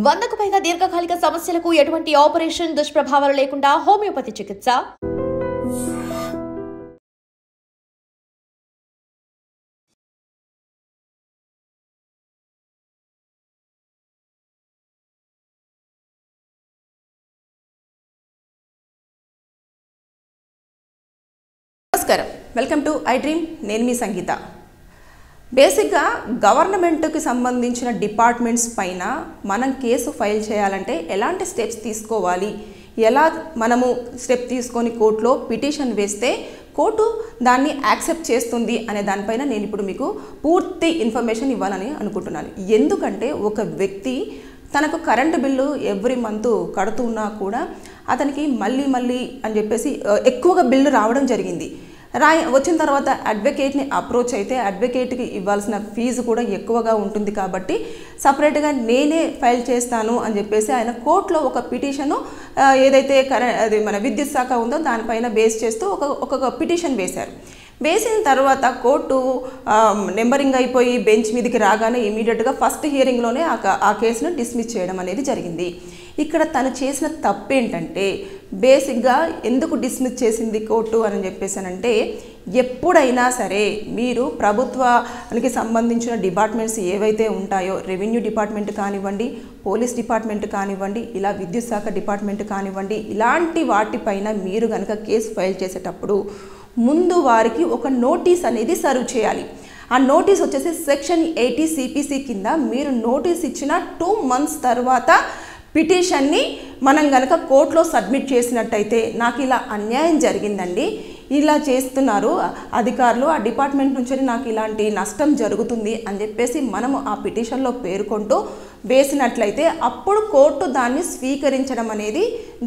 100కు పైగా దీర్ఘకాలిక సమస్యలకు ఎటువంటి ఆపరేషన్ దుష్ప్రభావాలు లేకుండా హోమియోపతి చికిత్స. నమస్కారం, వెల్కమ్ టు ఐ డ్రీమ్. నేను మీ సంగీత. బేసిక్గా గవర్నమెంట్కి సంబంధించిన డిపార్ట్మెంట్స్ పైన మనం కేసు ఫైల్ చేయాలంటే ఎలాంటి స్టెప్స్ తీసుకోవాలి, ఎలా మనము స్టెప్ తీసుకొని కోర్టులో పిటిషన్ వేస్తే కోర్టు దాన్ని యాక్సెప్ట్ చేస్తుంది అనే దానిపైన నేను ఇప్పుడు మీకు పూర్తి ఇన్ఫర్మేషన్ ఇవ్వాలని అనుకుంటున్నాను. ఎందుకంటే ఒక వ్యక్తి తనకు కరెంటు బిల్లు ఎవ్రీ మంత్ కడుతున్నా కూడా అతనికి మళ్ళీ అని చెప్పేసి ఎక్కువగా బిల్లు రావడం జరిగింది. వచ్చిన తర్వాత అడ్వకేట్ని అప్రోచ్ అయితే అడ్వకేట్కి ఇవ్వాల్సిన ఫీజు కూడా ఎక్కువగా ఉంటుంది. కాబట్టి సపరేట్గా నేనే ఫైల్ చేస్తాను అని చెప్పేసి ఆయన కోర్టులో ఒక పిటిషను ఏదైతే అది మన విద్యుత్ శాఖ ఉందో దానిపైన బేస్ చేస్తూ ఒక పిటిషన్ వేశారు. వేసిన తర్వాత కోర్టు నెంబరింగ్ అయిపోయి బెంచ్ మీదకి రాగానే ఇమీడియట్గా ఫస్ట్ హియరింగ్లోనే ఆ కేసును డిస్మిస్ చేయడం అనేది జరిగింది. ఇక్కడ తను చేసిన తప్పు ఏంటంటే, బేసిక్గా ఎందుకు డిస్మిస్ చేసింది కోర్టు అని చెప్పేసానంటే, ఎప్పుడైనా సరే మీరు ప్రభుత్వానికి సంబంధించిన డిపార్ట్మెంట్స్ ఏవైతే ఉంటాయో, రెవెన్యూ డిపార్ట్మెంట్ కానివ్వండి, పోలీస్ డిపార్ట్మెంట్ కానివ్వండి, ఇలా విద్యుత్ శాఖ డిపార్ట్మెంట్ కానివ్వండి, ఇలాంటి వాటిపైన మీరు కనుక కేసు ఫైల్ చేసేటప్పుడు ముందు వారికి ఒక నోటీస్ అనేది సర్వ్ చేయాలి. ఆ నోటీస్ వచ్చేసి సెక్షన్ 80 CPC కింద మీరు నోటీస్ ఇచ్చిన 2 months తర్వాత పిటిషన్ని మనం కనుక కోర్టులో సబ్మిట్ చేసినట్టయితే, నాకు ఇలా అన్యాయం జరిగిందండి, ఇలా చేస్తున్నారు అధికారులు, ఆ డిపార్ట్మెంట్ నుంచి నాకు ఇలాంటి నష్టం జరుగుతుంది అని చెప్పేసి మనము ఆ పిటిషన్లో పేర్కొంటూ వేసినట్లయితే అప్పుడు కోర్టు దాన్ని స్వీకరించడం అనేది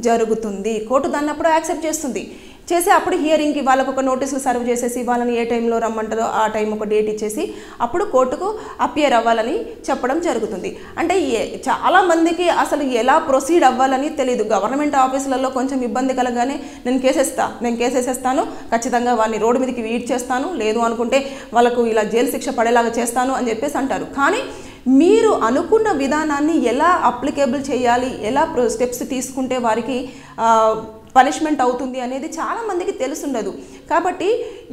జరుగుతుంది. కోర్టు దాన్ని అప్పుడు యాక్సెప్ట్ చేస్తుంది. చేసి అప్పుడు హియరింగ్కి వాళ్ళకు ఒక నోటీసులు సర్వ్ చేసేసి వాళ్ళని ఏ టైంలో రమ్మంటారో ఆ టైం ఒక డేట్ ఇచ్చేసి అప్పుడు కోర్టుకు అపియర్ అవ్వాలని చెప్పడం జరుగుతుంది. అంటే చాలామందికి అసలు ఎలా ప్రొసీడ్ అవ్వాలని తెలియదు. గవర్నమెంట్ ఆఫీసులలో కొంచెం ఇబ్బంది కలగానే నేను కేసేసేస్తాను, ఖచ్చితంగా వాళ్ళని రోడ్డు మీదకి ఈడ్ చేస్తాను, లేదు అనుకుంటే వాళ్ళకు ఇలా జైలు శిక్ష పడేలాగా చేస్తాను అని చెప్పేసి అంటారు. కానీ మీరు అనుకున్న విధానాన్ని ఎలా అప్లికేబుల్ చేయాలి, ఎలా స్టెప్స్ తీసుకుంటే వారికి పనిష్మెంట్ అవుతుంది అనేది చాలామందికి తెలుసుండదు. కాబట్టి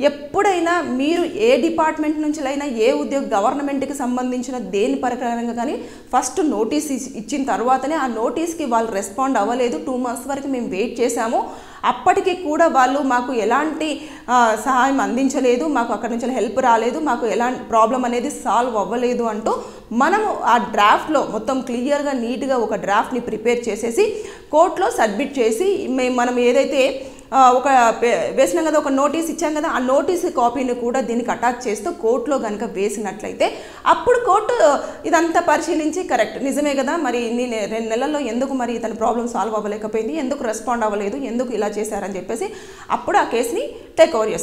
ఎప్పుడైనా మీరు ఏ డిపార్ట్మెంట్ నుంచిలైనా ఏ గవర్నమెంట్కి సంబంధించిన దేని ప్రకారంగా కానీ ఫస్ట్ నోటీస్ ఇచ్చిన తర్వాతనే ఆ నోటీస్కి వాళ్ళు రెస్పాండ్ అవ్వలేదు, 2 months వరకు మేము వెయిట్ చేశాము, అప్పటికి కూడా వాళ్ళు మాకు ఎలాంటి సహాయం అందించలేదు, మాకు అక్కడి నుంచి హెల్ప్ రాలేదు, మాకు ఎలాంటి ప్రాబ్లం అనేది సాల్వ్ అవ్వలేదు అంటూ మనము ఆ డ్రాఫ్ట్లో మొత్తం క్లియర్గా నీట్గా ఒక డ్రాఫ్ట్ని ప్రిపేర్ చేసేసి కోర్టులో సబ్మిట్ చేసి మనం ఏదైతే ఒక వేసినాం కదా, ఒక నోటీస్ ఇచ్చాం కదా, ఆ నోటీస్ కాపీని కూడా దీనికి అటాచ్ చేస్తూ కోర్టులో కనుక వేసినట్లయితే అప్పుడు కోర్టు ఇదంతా పరిశీలించి కరెక్ట్ నిజమే కదా, మరి 2 నెలల్లో ఎందుకు మరి ఇతని ప్రాబ్లం సాల్వ్ అవ్వలేకపోయింది, ఎందుకు రెస్పాండ్ అవ్వలేదు, ఎందుకు ఇలా చేశారని చెప్పేసి అప్పుడు ఆ కేసుని టేక్ ఓవర్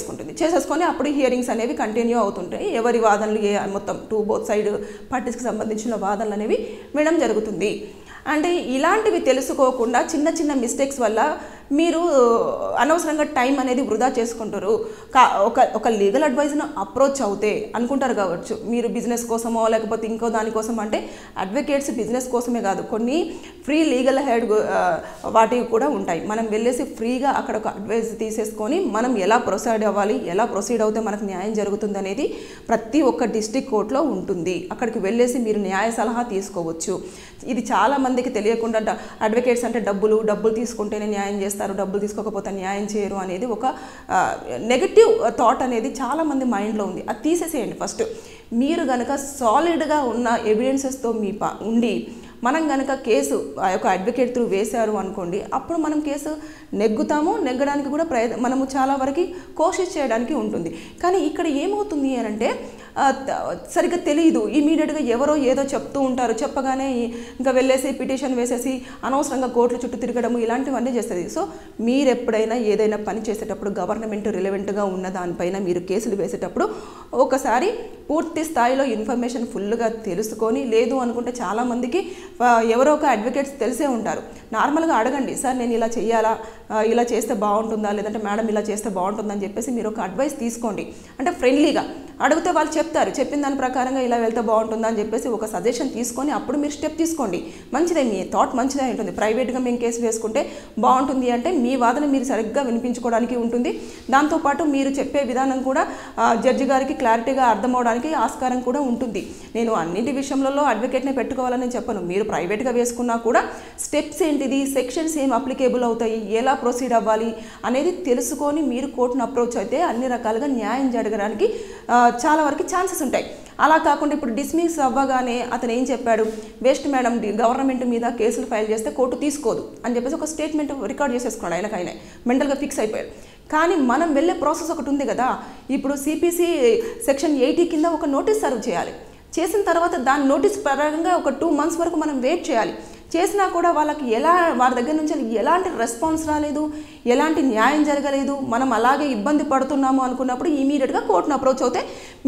చేసేసుకొని అప్పుడు హియరింగ్స్ అనేవి కంటిన్యూ అవుతుంటాయి. ఎవరి వాదనలు మొత్తం బోత్ సైడ్ పార్టీస్కి సంబంధించిన వాదనలు అనేవి వినడం జరుగుతుంది. అంటే ఇలాంటివి తెలుసుకోకుండా చిన్న మిస్టేక్స్ వల్ల మీరు అనవసరంగా టైం అనేది వృధా చేసుకుంటారు. ఒక లీగల్ అడ్వైజ్ను అప్రోచ్ అవుతే అనుకుంటారు కావచ్చు మీరు బిజినెస్ కోసమో లేకపోతే ఇంకో దానికోసం. అంటే అడ్వకేట్స్ బిజినెస్ కోసమే కాదు, కొన్ని ఫ్రీ లీగల్ హెడ్ వాటివి కూడా ఉంటాయి. మనం వెళ్ళేసి ఫ్రీగా అక్కడ ఒక అడ్వైజ్ తీసేసుకొని మనం ఎలా ప్రొసీడ్ అవ్వాలి, ఎలా ప్రొసీడ్ అవుతే మనకు న్యాయం జరుగుతుంది అనేది ప్రతి ఒక్క డిస్ట్రిక్ట్ కోర్టులో ఉంటుంది. అక్కడికి వెళ్ళేసి మీరు న్యాయ సలహా తీసుకోవచ్చు. ఇది చాలామందికి తెలియకుండా అడ్వకేట్స్ అంటే డబ్బులు తీసుకుంటేనే న్యాయం చేస్తారు, డబ్బులు తీసుకోకపోతే న్యాయం చేయరు అనేది ఒక నెగటివ్ థాట్ అనేది చాలామంది మైండ్లో ఉంది. అది తీసేసేయండి. ఫస్ట్ మీరు కనుక సాలిడ్గా ఉన్న ఎవిడెన్సెస్తో ఉండి మనం కనుక కేసు ఆ యొక్క అడ్వకేట్ త్రూ వేశారు అనుకోండి, అప్పుడు మనం కేసు నెగ్గడానికి కూడా మనము చాలా వరకు కోషిష్ చేయడానికి ఉంటుంది. కానీ ఇక్కడ ఏమవుతుంది అని అంటే సరిగ్గా తెలియదు, ఇమీడియట్గా ఎవరో ఏదో చెప్తూ ఉంటారు, చెప్పగానే ఇంకా వెళ్ళేసి పిటిషన్ వేసేసి అనవసరంగా కోర్టుల చుట్టూ తిరగడము ఇలాంటివన్నీ చేస్తుంది. సో మీరు ఎప్పుడైనా ఏదైనా పని చేసేటప్పుడు గవర్నమెంట్ రిలవెంట్గా ఉన్న దానిపైన మీరు కేసులు వేసేటప్పుడు ఒకసారి పూర్తి స్థాయిలో ఇన్ఫర్మేషన్ ఫుల్గా తెలుసుకొని, లేదు అనుకుంటే చాలామందికి ఎవరో ఒక అడ్వకేట్స్ తెలిసే ఉంటారు, నార్మల్గా అడగండి, సార్ నేను ఇలా చేయాలా, ఇలా చేస్తే బాగుంటుందా, లేదంటే మేడం ఇలా చేస్తే బాగుంటుందని చెప్పేసి మీరు ఒక అడ్వైస్ తీసుకోండి. అంటే ఫ్రెండ్లీగా అడిగితే వాళ్ళు చెప్తారు, చెప్పిన దాని ప్రకారంగా ఇలా వెళ్తే బాగుంటుందా అని చెప్పేసి ఒక సజెషన్ తీసుకొని అప్పుడు మీరు స్టెప్ తీసుకోండి. మంచిదే, మీ థాట్ మంచిదే ఉంటుంది. ప్రైవేట్గా మేము కేసు వేసుకుంటే బాగుంటుంది అంటే మీ వాదన మీరు సరిగ్గా వినిపించుకోవడానికి ఉంటుంది. దాంతోపాటు మీరు చెప్పే విధానం కూడా జడ్జి గారికి క్లారిటీగా అర్థమవడానికి ఆస్కారం కూడా ఉంటుంది. నేను అన్నింటి విషయంలో అడ్వకేట్ని పెట్టుకోవాలని చెప్పను. మీరు ప్రైవేట్గా వేసుకున్నా కూడా స్టెప్స్ ఏంటిది, సెక్షన్స్ ఏం అప్లికేబుల్ అవుతాయి, ఎలా ప్రొసీడ్ అవ్వాలి అనేది తెలుసుకొని మీరు కోర్టును అప్రోచ్ అయితే అన్ని రకాలుగా న్యాయం జరగడానికి చాలా వరకు ఛాన్సెస్ ఉంటాయి. అలా కాకుండా ఇప్పుడు డిస్మిస్ అవ్వగానే అతను ఏం చెప్పాడు, వేస్ట్ మేడం గవర్నమెంట్ మీద కేసులు ఫైల్ చేస్తే కోర్టు తీసుకోదు అని చెప్పేసి ఒక స్టేట్మెంట్ రికార్డ్ చేసేసుకున్నాడు. ఆయనకైనా మెంటల్గా ఫిక్స్ అయిపోయాడు. కానీ మనం వెళ్ళే ప్రాసెస్ ఒకటి ఉంది కదా. ఇప్పుడు సిపిసి సెక్షన్ 80 కింద ఒక నోటీస్ సర్వ్ చేయాలి. చేసిన తర్వాత దాని నోటీస్ పరంగా ఒక 2 months వరకు మనం వెయిట్ చేయాలి. చేసినా కూడా వాళ్ళకి వారి దగ్గర నుంచి ఎలాంటి రెస్పాన్స్ రాలేదు, ఎలాంటి న్యాయం జరగలేదు, మనం అలాగే ఇబ్బంది పడుతున్నాము అనుకున్నప్పుడు ఇమీడియట్గా కోర్టును అప్రోచ్ అవుతే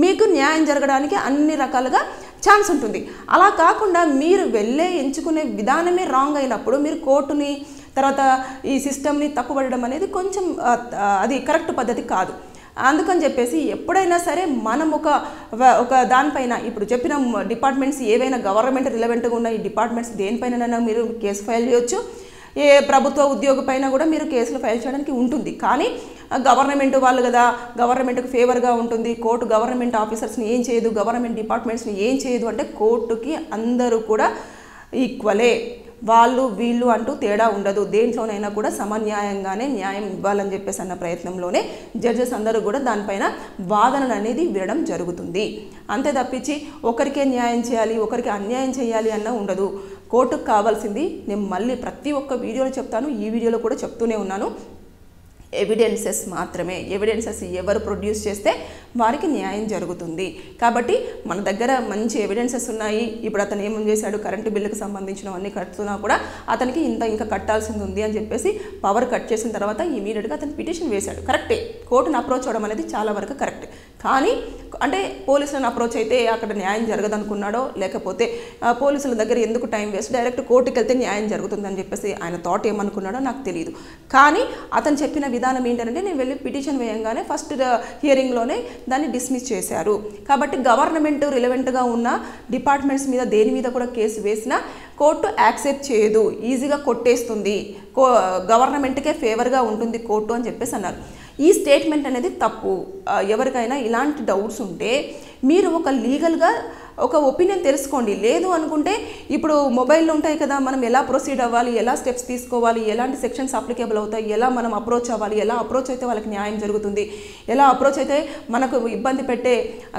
మీకు న్యాయం జరగడానికి అన్ని రకాలుగా ఛాన్స్ ఉంటుంది. అలా కాకుండా మీరు ఎంచుకునే విధానమే రాంగ్ అయినప్పుడు మీరు కోర్టుని తర్వాత ఈ సిస్టమ్ని తప్పుపడడం అనేది కొంచెం అది కరెక్ట్ పద్ధతి కాదు. అందుకని చెప్పేసి ఎప్పుడైనా సరే మనం ఒక దానిపైన ఇప్పుడు చెప్పిన డిపార్ట్మెంట్స్ ఏవైనా గవర్నమెంట్ రిలవెంట్గా ఉన్న ఈ డిపార్ట్మెంట్స్ దేనిపైన మీరు కేసు ఫైల్ చేయొచ్చు. ఏ ప్రభుత్వ ఉద్యోగ పైన కూడా మీరు కేసులు ఫైల్ చేయడానికి ఉంటుంది. కానీ గవర్నమెంట్ వాళ్ళు కదా, గవర్నమెంట్కి ఫేవర్గా ఉంటుంది, కోర్టు గవర్నమెంట్ ఆఫీసర్స్ని ఏం చేయదు, గవర్నమెంట్ డిపార్ట్మెంట్స్ని ఏం చేయదు అంటే కోర్టుకి అందరూ కూడా ఈక్వలే, వాళ్ళు వీళ్ళు అంటూ తేడా ఉండదు, దేంట్లోనైనా కూడా సమన్యాయంగానే న్యాయం ఇవ్వాలని చెప్పేసి అన్న ప్రయత్నంలోనే జడ్జెస్ అందరూ కూడా దానిపైన వాదనలు అనేది వినడం జరుగుతుంది. అంతే తప్పించి ఒకరికే న్యాయం చేయాలి, ఒకరికి అన్యాయం చేయాలి అన్న ఉండదు. కోర్టుకు కావాల్సింది నేను మళ్ళీ ప్రతి ఒక్క వీడియోలో చెప్తాను, ఈ వీడియోలో కూడా చెప్తూనే ఉన్నాను, ఎవిడెన్సెస్ మాత్రమే. ఎవిడెన్సెస్ ఎవరు ప్రొడ్యూస్ చేస్తే వారికి న్యాయం జరుగుతుంది. కాబట్టి మన దగ్గర మంచి ఎవిడెన్సెస్ ఉన్నాయి. ఇప్పుడు అతను ఏమని చేశాడు, కరెంటు బిల్లుకు సంబంధించినవన్నీ కట్టుతున్నా కూడా అతనికి ఇంకా కట్టాల్సింది ఉంది అని చెప్పేసి పవర్ కట్ చేసిన తర్వాత ఇమీడియట్గా అతను పిటిషన్ వేశాడు. కరెక్టే, కోర్టును అప్రోచ్ అవ్వడం అనేది చాలా వరకు కరెక్ట్. కానీ అంటే పోలీసులను అప్రోచ్ అయితే అక్కడ న్యాయం జరగదనుకున్నాడో, లేకపోతే పోలీసుల దగ్గర ఎందుకు టైం వేస్ట్, డైరెక్ట్ కోర్టుకి వెళ్తే న్యాయం జరుగుతుందని చెప్పేసి ఆయన థాట్ ఏమనుకున్నాడో నాకు తెలియదు. కానీ అతను చెప్పిన విధానం ఏంటంటే నేను వెళ్ళి పిటిషన్ వేయంగానే ఫస్ట్ హియరింగ్లోనే దాన్ని డిస్మిస్ చేశారు. కాబట్టి గవర్నమెంట్ రిలవెంట్గా ఉన్న డిపార్ట్మెంట్స్ మీద దేని మీద కూడా కేసు వేసినా కోర్టు యాక్సెప్ట్ చేయదు, ఈజీగా కొట్టేస్తుంది, గవర్నమెంట్కే ఫేవర్గా ఉంటుంది కోర్టు అని చెప్పేసి అన్నారు. ఈ స్టేట్మెంట్ అనేది తప్పు. ఎవరికైనా ఇలాంటి డౌట్స్ ఉంటే మీరు ఒక లీగల్గా ఒక ఒపీనియన్ తెలుసుకోండి. లేదు అనుకుంటే ఇప్పుడు మొబైల్లో ఉంటాయి కదా, మనం ఎలా ప్రొసీడ్ అవ్వాలి, ఎలా స్టెప్స్ తీసుకోవాలి, ఎలాంటి సెక్షన్స్ అప్లికేబుల్ అవుతాయి, ఎలా మనం అప్రోచ్ అవ్వాలి, ఎలా అప్రోచ్ అయితే వాళ్ళకి న్యాయం జరుగుతుంది, ఎలా అప్రోచ్ అయితే మనకు ఇబ్బంది పెట్టే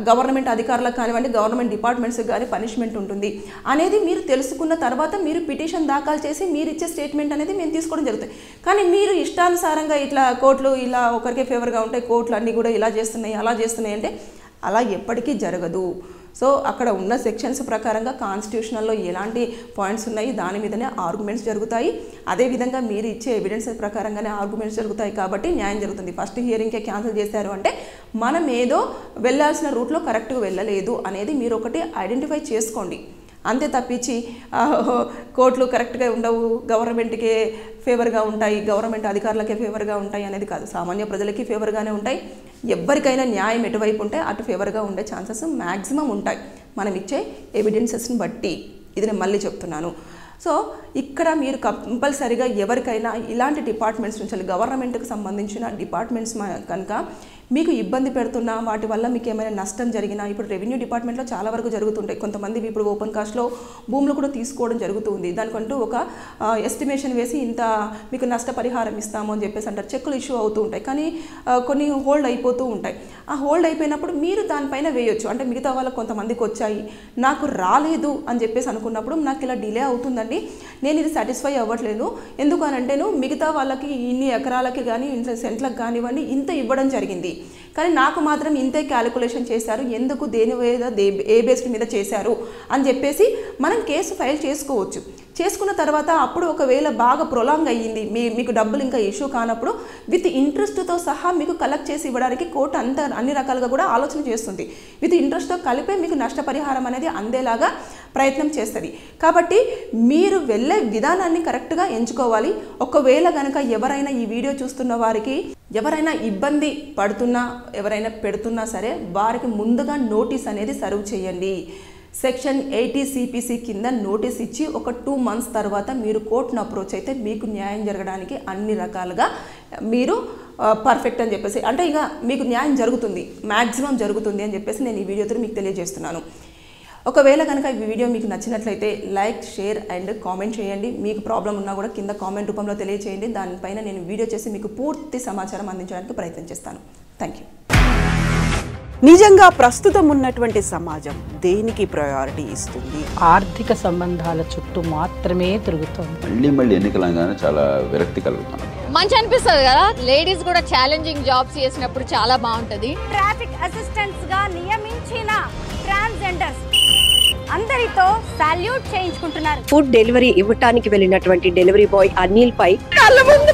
గవర్నమెంట్ అధికారులకు కానివ్వండి, గవర్నమెంట్ డిపార్ట్మెంట్స్కి కానీ పనిష్మెంట్ ఉంటుంది అనేది మీరు తెలుసుకున్న తర్వాత మీరు పిటిషన్ దాఖలు చేసి మీరు ఇచ్చే స్టేట్మెంట్ అనేది మేము తీసుకోవడం జరుగుతుంది. కానీ మీరు ఇష్టానుసారంగా ఇట్లా కోర్టులు ఇలా ఒకరికే ఫేవర్గా ఉంటాయి, కోర్టులు అన్నీ కూడా ఇలా చేస్తున్నాయి అలా చేస్తున్నాయి అంటే అలా ఎప్పటికీ జరగదు. సో అక్కడ ఉన్న సెక్షన్స్ ప్రకారంగా కాన్స్టిట్యూషనల్లో ఎలాంటి పాయింట్స్ ఉన్నాయి దాని మీదనే ఆర్గ్యుమెంట్స్ జరుగుతాయి. అదేవిధంగా మీరు ఇచ్చే ఎవిడెన్స్ ప్రకారంగానే ఆర్గ్యుమెంట్స్ జరుగుతాయి కాబట్టి న్యాయం జరుగుతుంది. ఫస్ట్ హియరింగ్కే క్యాన్సిల్ చేశారు అంటే మనం ఏదో వెళ్ళాల్సిన రూట్లో కరెక్ట్గా వెళ్ళలేదు అనేది మీరు ఒకటి ఐడెంటిఫై చేసుకోండి. అంతే తప్పించి కోర్టులు కరెక్ట్గా ఉండవు, గవర్నమెంట్కే ఫేవర్గా ఉంటాయి, గవర్నమెంట్ అధికారులకే ఫేవర్గా ఉంటాయి అనేది కాదు. సామాన్య ప్రజలకి ఫేవర్గానే ఉంటాయి. ఎవరికైనా న్యాయం ఎటువైపు ఉంటే అటు ఫేవర్గా ఉండే ఛాన్సెస్ మ్యాక్సిమం ఉంటాయి మనం ఇచ్చే ఎవిడెన్సెస్ని బట్టి. ఇది నేను మళ్ళీ చెప్తున్నాను. సో ఇక్కడ మీరు కంపల్సరీగా ఎవరికైనా ఇలాంటి డిపార్ట్మెంట్స్ నుంచి గవర్నమెంట్కి సంబంధించిన డిపార్ట్మెంట్స్ కనుక మీకు ఇబ్బంది పెడుతున్నా, వాటి వల్ల మీకు ఏమైనా నష్టం జరిగినా, ఇప్పుడు రెవెన్యూ డిపార్ట్మెంట్లో చాలా వరకు జరుగుతుంటాయి. కొంతమంది ఇప్పుడు ఓపెన్ కాస్ట్లో భూములు కూడా తీసుకోవడం జరుగుతుంది. దానికంటూ ఒక ఎస్టిమేషన్ వేసి ఇంత మీకు నష్టపరిహారం ఇస్తాము అని చెప్పేసి అంటారు. చెక్కులు ఇష్యూ అవుతూ ఉంటాయి, కానీ కొన్ని హోల్డ్ అయిపోతూ ఉంటాయి. ఆ హోల్డ్ అయిపోయినప్పుడు మీరు దానిపైన వేయొచ్చు. అంటే మిగతా వాళ్ళకి కొంతమందికి వచ్చాయి, నాకు రాలేదు అని చెప్పేసి అనుకున్నప్పుడు నాకు ఇలా డిలే అవుతుందండి, నేను ఇది సాటిస్ఫై అవ్వట్లేదు, ఎందుకు అని అంటేను మిగతా వాళ్ళకి ఇన్ని ఎకరాలకి కానీ ఇంత సెంట్లకు కానివ్వండి ఇంత ఇవ్వడం జరిగింది, కానీ నాకు మాత్రం ఇంతే క్యాలిక్యులేషన్ చేశారు, ఎందుకు దేని మీద ఏ బేస్డ్ మీద చేశారు అని చెప్పేసి మనం కేసు ఫైల్ చేసుకోవచ్చు. చేసుకున్న తర్వాత అప్పుడు ఒకవేళ బాగా ప్రొలాంగ్ అయ్యింది, మీకు డబ్బులు ఇంకా ఇష్యూ కానప్పుడు విత్ ఇంట్రెస్ట్తో సహా మీకు కలెక్ట్ చేసి ఇవ్వడానికి కోర్టు అన్ని రకాలుగా కూడా ఆలోచన చేస్తుంది. విత్ ఇంట్రెస్ట్తో కలిపే మీకు నష్టపరిహారం అనేది అందేలాగా ప్రయత్నం చేస్తుంది. కాబట్టి మీరు వెళ్ళే విధానాన్ని కరెక్ట్గా ఎంచుకోవాలి. ఒకవేళ కనుక ఎవరైనా ఈ వీడియో చూస్తున్న వారికి ఎవరైనా ఇబ్బంది పడుతున్నా ఎవరైనా పెడుతున్నా సరే వారికి ముందుగా నోటీస్ అనేది సర్వ్ చేయండి. సెక్షన్ 80 CPC కింద నోటీస్ ఇచ్చి ఒక 2 months తర్వాత మీరు కోర్టును అప్రోచ్ అయితే మీకు న్యాయం జరగడానికి అన్ని రకాలుగా మీరు పర్ఫెక్ట్ అని చెప్పేసి, అంటే ఇక మీకు న్యాయం జరుగుతుంది, మ్యాక్సిమం జరుగుతుంది అని చెప్పేసి నేను ఈ వీడియోతో మీకు తెలియజేస్తున్నాను. ఒకవేళ కనుక ఈ వీడియో మీకు నచ్చినట్లయితే లైక్, షేర్ అండ్ కామెంట్ చేయండి. మీకు ప్రాబ్లం ఉన్నా కూడా కింద కామెంట్ రూపంలో తెలియజేయండి. దానిపైన నేను వీడియో చేసి మీకు పూర్తి సమాచారం అందించడానికి ప్రయత్నం చేస్తాను. Thank you. నిజంగా ప్రస్తుతం ఉన్నటువంటి సమాజం దేనికి ప్రయారిటీ ఇస్తుంది? ఆర్థిక సంబంధాల చుట్టూ మాత్రమే తిరుగుతుంది. మళ్ళీ ఎన్నికలంగానే చాలా విరక్తి కలుగుతాను. మంచి అనిపిస్తుంది కదా, లేడీస్ కూడా ఛాలెంజింగ్ జాబ్స్ చేసినప్పుడు చాలా బాగుంటది. ట్రాఫిక్ అసిస్టెంట్స్ గా నియమించిన ట్రాన్స్జెండర్స్ అందరితో సాల్యూట్ చేయించుకుంటున్నారు. ఫుడ్ డెలివరీ ఇవ్వటానికి వెళ్ళినటువంటి డెలివరీ బాయ్ అనిల్ పై కళ్ళ ముందు